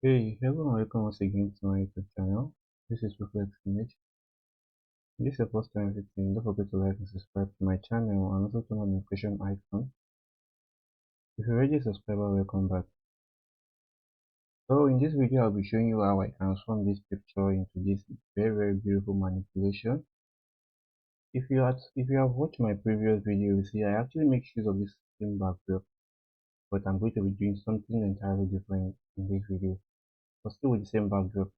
Hey, hello and welcome once again to my YouTube channel. This is Reflex Image. If this is your first time visiting, don't forget to like and subscribe to my channel and also turn on the notification icon. If you're already a subscriber, welcome back. So in this video, I'll be showing you how I transform this picture into this very beautiful manipulation. If you have watched my previous video, you see I actually make use of this same backdrop, but I'm going to be doing something entirely different in this video, but still with the same backdrop.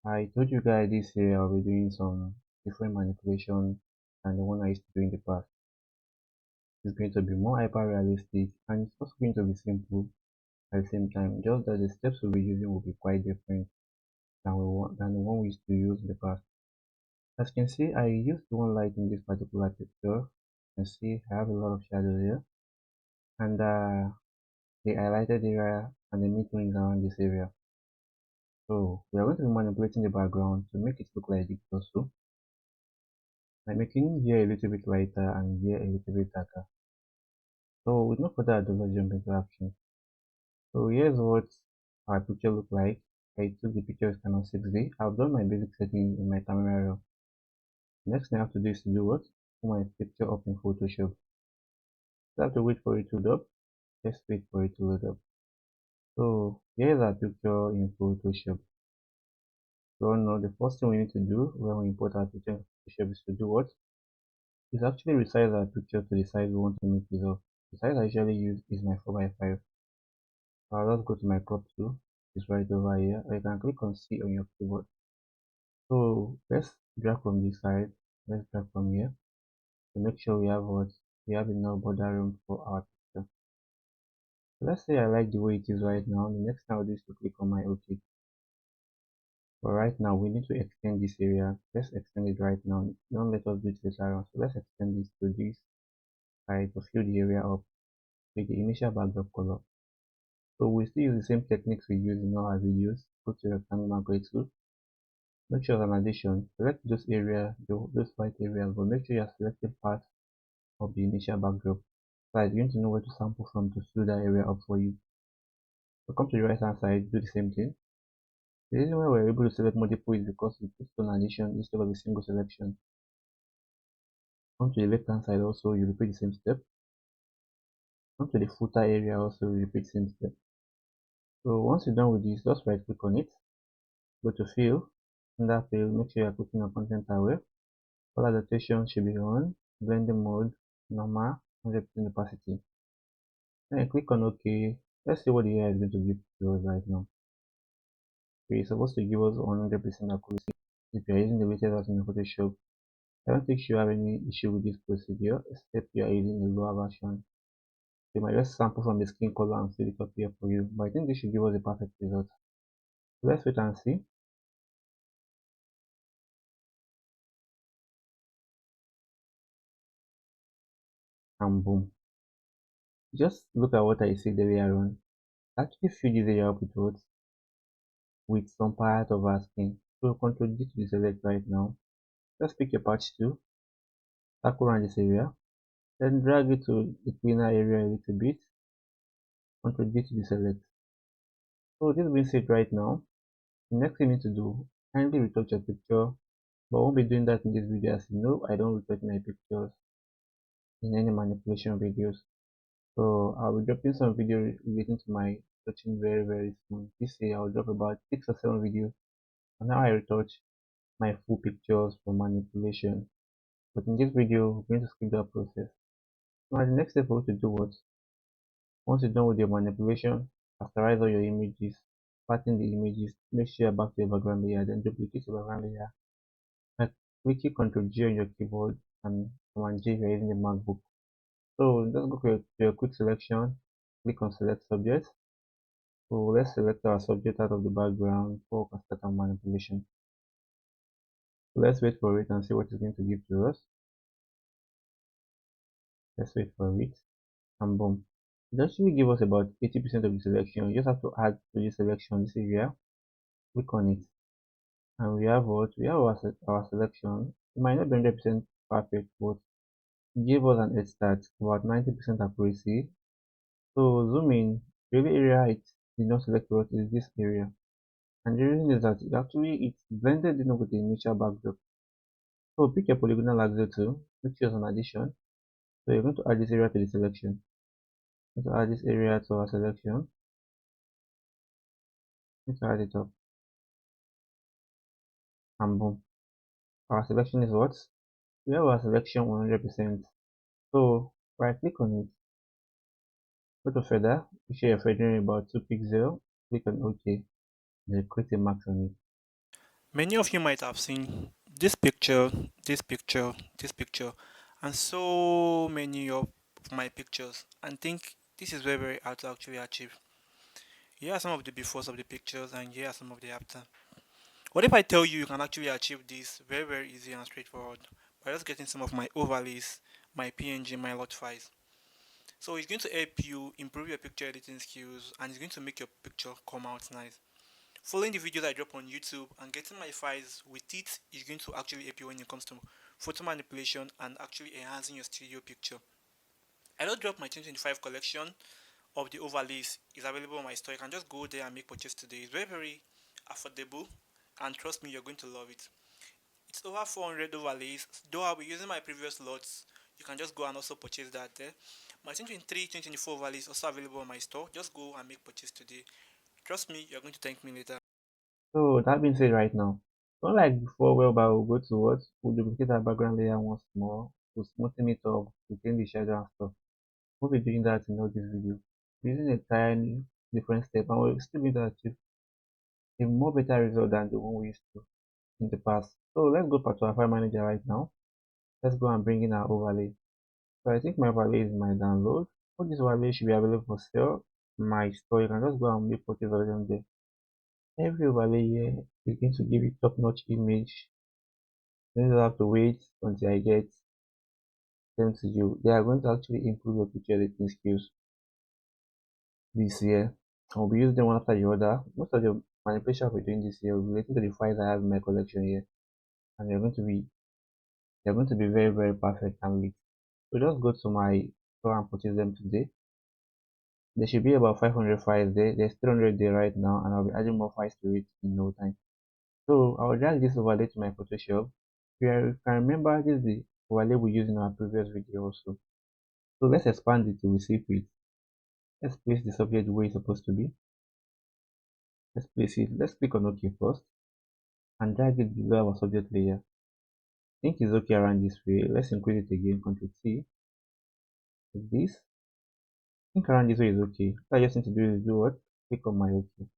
I told you guys this year I'll be doing some different manipulation than the one I used to do in the past. It's going to be more hyper realistic and it's also going to be simple at the same time, just that the steps we'll be using will be quite different than the one we used to use in the past. As you can see, I used one light in this particular picture. You can see I have a lot of shadows here and the highlighted area and the midtones around this area. So we are going to be manipulating the background to make it look like the torso. I'm making here a little bit lighter and here a little bit darker. So with no further ado, let's jump into action. So here's what our picture look like. I took the picture with Canon 6D. I've done my basic settings in my camera roll. Next thing I have to do is to do what? Put my picture up in Photoshop. So I have to wait for it to load up. Just wait for it to load up. So here's our picture in Photoshop. So now the first thing we need to do when we import our picture in Photoshop is to do what? Is actually resize our picture to the size we want to make it of. The size I usually use is my 4x5. So I'll just go to my crop tool, it's right over here, or you can click on C on your keyboard. So let's drag from this side, let's drag from here to make sure we have what we have enough border room for our picture. So let's say I like the way it is right now. The next thing I'll do is to click on my OK. But right now we need to extend this area. Let's extend it right now. Don't let us do it later on. So let's extend this to this side to fill the area up with the initial backdrop color. So we still use the same techniques we use in all our videos. Go to the rectangle macro tool. Make sure as an addition, select those areas, those white areas, but make sure you are selecting part of the initial backdrop. So it's going to know where to sample from to fill that area up for you. So come to the right hand side, do the same thing. The reason why we're able to select multiple is because we put an addition instead of a single selection. Come to the left hand side also, you repeat the same step. Come to the footer area also, you repeat the same step. So once you're done with this, just right click on it. Go to fill. Under fill, make sure you're clicking on content aware. Color adaptation should be on. Blending mode, normal, 100% opacity. Then I click on OK. Let's see what the AI is going to give to us right now. Okay, it's supposed to give us 100% accuracy if you are using the latest version of Photoshop. I don't think you have any issue with this procedure except you are using the lower version. You might just sample from the skin color and fill it up here for you, but I think this should give us a perfect result. So let's wait and see. And boom. Just look at what I said earlier on. Actually fill this area up with what? With some part of our skin. So Ctrl D to deselect right now. Just pick your patch tool, circle around this area, then drag it to the cleaner area a little bit. Ctrl D to deselect. So this being said right now, the next thing you need to do, kindly retouch your picture, but I won't be doing that in this video. As you know, I don't retouch my pictures in any manipulation videos. So I'll be dropping some video relating to my touching very soon. This year I'll drop about 6 or 7 videos on how I retouch my full pictures for manipulation. But in this video, we're going to skip that process. Now the next step for you to do what? Once you're done with your manipulation, rasterize all your images, pattern the images, make sure you're back to your background layer, then duplicate your background layer. Like quickly Ctrl G on your keyboard and Command J if you're using the MacBook. So just go to your quick selection, click on select subject. So let's select our subject out of the background before we can start our manipulation. So let's wait for it and see what it's going to give to us. Let's wait for it and boom. It actually give us about 80% of the selection. You just have to add to the selection this area, click on it, and we have what? We have our selection. It might not be 100% perfect, but it gave us an head start, about 90% accuracy. So zoom in, really area it, did not select for us is this area. And the reason is that it's blended in with the initial backdrop. So pick your polygonal axle tool, which is an addition. So you're going to add this area to the selection. Going to add this area to our selection. Let's add it up. And boom. Our selection is what? We have our selection 100%. So right click on it. Go to feather. Make sure you're feathering about 2 pixels. Click on OK. Then create a max on it. Many of you might have seen this picture, this picture, this picture, and so many of my pictures, and think this is very, very hard to actually achieve. Here are some of the befores of the pictures, and here are some of the after. What if I tell you you can actually achieve this very, very easy and straightforward by just getting some of my overlays, my PNG, my lot files? So it's going to help you improve your picture editing skills, and it's going to make your picture come out nice. Following the videos I drop on YouTube and getting my files with it is going to actually help you when it comes to photo manipulation and actually enhancing your studio picture. I don't drop my 2025 collection of the overlays is available on my store. You can just go there and make purchase today. It's very, very affordable, and trust me, you're going to love it. It's over 400 overlays. Though I'll be using my previous lots, you can just go and also purchase that there. My 2023 2024 overlays is also available on my store. Just go and make purchase today. Trust me, you're going to thank me later. So that being said right now, not like before whereby we'll go to what? We'll duplicate our background layer once more to smoothen it up, to change the shadow and stuff. We'll be doing that in all this video. Using a tiny different step and we're still going to achieve a more better result than the one we used to in the past. So let's go back to our file manager right now. Let's go and bring in our overlay. So I think my overlay is my download. All these overlays should be available for sale. My store, you can just go and make purchase of them there. Every overlay here is going to give you top-notch image. You don't have to wait until I get them to you. They are going to actually improve your picture editing skills this year. I'll be using them one after the other. Most of the manipulation I'll be doing this year will be related to the files I have in my collection here. And they're going to be very, very perfect and neat. So just go to my store and purchase them today. There should be about 500 files there. There's 300 there right now, and I'll be adding more files to it in no time. So I'll drag this overlay to my Photoshop. You can remember this is the overlay we used in our previous video also. So let's expand it to receive it. Let's place the subject where it's supposed to be. Let's place it. Let's click on OK first and drag it below our subject layer. I think it's okay around this way. Let's increase it again. Ctrl T. Like this. I think around this way is okay. What I just need to do is do what? Click on my OK.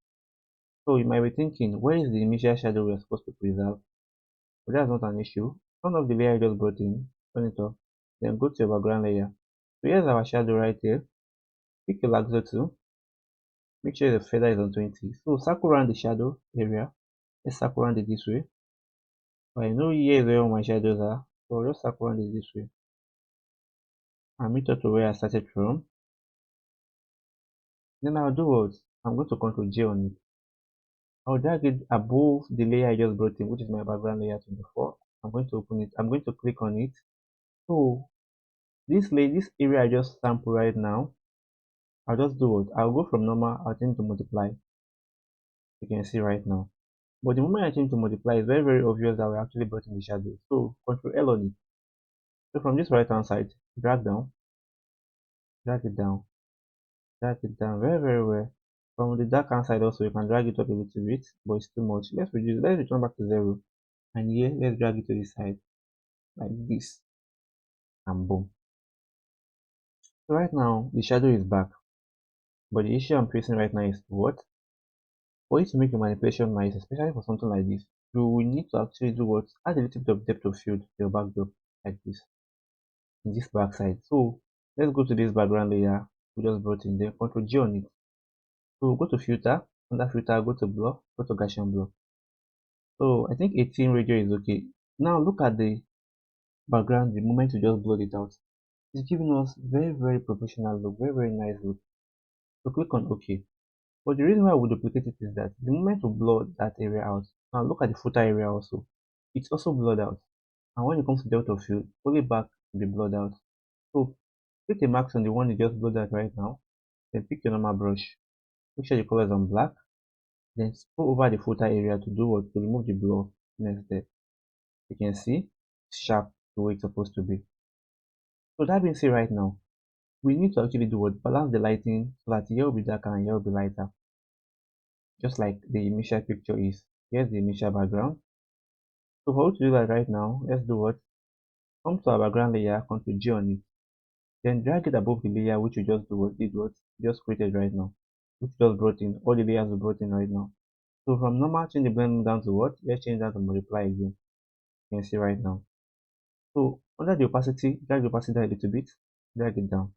So you might be thinking, where is the initial shadow we're supposed to preserve? But that's not an issue. Turn off the layer I just brought in. Turn it off. Then go to your background layer. So here's our shadow right here. Pick your lasso tool. Make sure the feather is on 20. So circle around the shadow area. Let's circle around it this way. So I know here is where all my shadows are. So I'll just circle around it this way. And meet up to where I started from. Then I'll do what? I'm going to Ctrl J on it. I'll drag it above the layer I just brought in, which is my background layer 24. I'm going to open it. I'm going to click on it. So this area I just sample right now, I'll just do what? I'll go from normal, I'll change to multiply. You can see right now. But the moment I change to multiply, it's very, very obvious that we actually brought in the shadow. So Control L on it. So from this right hand side, drag down, drag it down, drag it down very, very well. From the dark hand side also, you can drag it up a little bit, but it's too much. Let's return back to 0. And here, let's drag it to the side, like this, and boom. So right now, the shadow is back. But the issue I'm facing right now is what? For you to make your manipulation nice, especially for something like this, you will need to actually do what? Add a little bit of depth of field to your backdrop, like this, in this back side. So let's go to this background layer we just brought in, then Ctrl G on it. So go to filter, under filter, go to blur, go to Gaussian blur. So I think 18 radio is okay. Now look at the background the moment you just blurred it out. It's giving us very, very professional look, very, very nice look. So click on OK. But the reason why we duplicate it is that the moment we blur that area out, now look at the footer area also. It's also blurred out. And when it comes to depth of field, pull it back to be blurred out. So click a max on the one you just blurred out right now, then pick your normal brush. Make sure the color is on black. Then scroll over the footer area to do what? To remove the blur next there. You can see it's sharp the way it's supposed to be. So that being said right now, we need to actually do what? Balance the lighting so that here will be darker and here will be lighter. Just like the initial picture is. Here's the initial background. So for you to do that right now, let's do what? Come to our background layer, Ctrl G on it. Then drag it above the layer which we just do what? Did what? Just created right now. Which just brought in. All the layers we brought in right now. So from normal, change the blend down to what? Let's change that to multiply again. You can see right now. So under the opacity, drag the opacity down a little bit, drag it down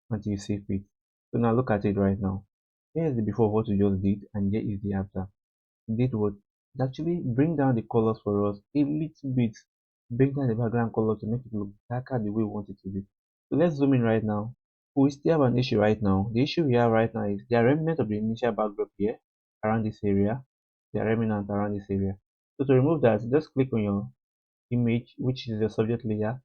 until you see fit. So now look at it right now. Here is the before of what we just did, and here is the after. We did what? It actually bring down the colors for us a little bit. Bring down the background color to make it look darker the way we want it to be. So let's zoom in right now. We still have an issue right now. The issue we have right now is the remnant of the initial backdrop here around this area. The remnant around this area. So to remove that, just click on your image, which is your subject layer.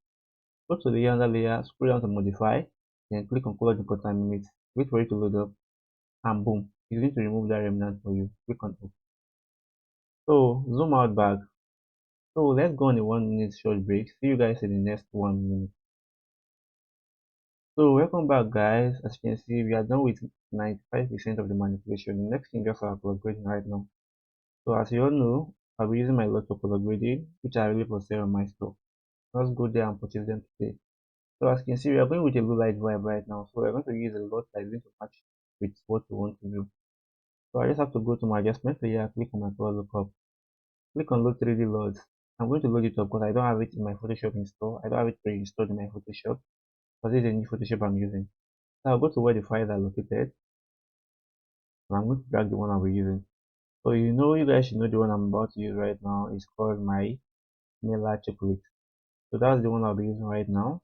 Go to the other layer, scroll down to modify, then click on color decontaminate. Wait for it to load up, and boom, it's going to remove that remnant for you. Click on OK. So zoom out back. So let's go on a 1 minute short break. See you guys in the next 1 minute. So welcome back guys. As you can see, we are done with 95% of the manipulation. The next thing just our color grading right now. So as you all know, I'll be using my lot of color grading, which are really for sale on my store. Let's go there and purchase them today. So as you can see, we are going with a low light vibe right now. So we're going to use a lot that is going to match with what we want to do. So I just have to go to my adjustment layer, click on my color lookup, click on load 3D loads. I'm going to load it up because I don't have it in my Photoshop install. I don't have it pre-installed in my Photoshop because this is a new Photoshop I'm using. So I'll go to where the files are located and I'm going to drag the one I'll be using. So you guys should know the one I'm about to use right now is called my Mela chocolate. So that's the one I'll be using right now.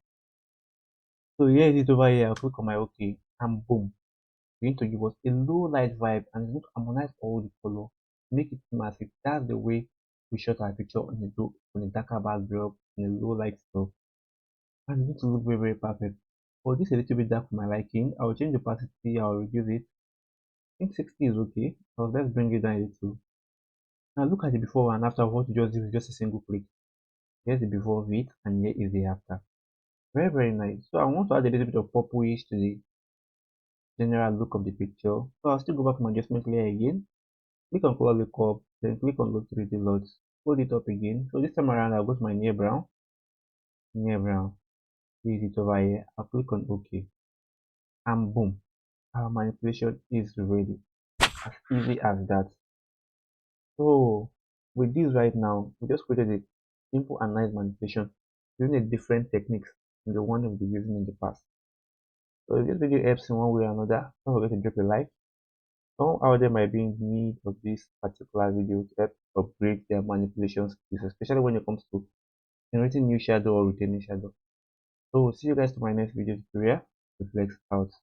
So here it is over here. I'll click on my OK and boom. Going to give us a low light vibe and it's going to harmonize all the color, make it massive. That's the way we shot our picture on a darker backdrop in a low light stuff. And it's going to look very, very perfect. For this a little bit dark for my liking, I'll change the opacity, I'll reduce it. I think 60 is okay. So let's bring it down a little. Now look at the before and after what you just did with just a single click. Here's the before of it and here is the after. Very, very nice. So I want to add a little bit of purplish to the general look of the picture. So I'll still go back to my adjustment layer again. Click on color lookup, then click on load 3D loads. Hold it up again. So this time around, I'll go to my near brown. Use it over here. I'll click on OK, and boom, our manipulation is ready. As easy as that. So with this right now, we just created a simple and nice manipulation using a different techniques than the one we've been using in the past. So if this video helps in one way or another, don't forget to drop a like. Some out there might be in need of this particular video to help upgrade their manipulation skills, especially when it comes to generating new shadow or retaining shadow. So see you guys to my next video tutorial. Reflex out.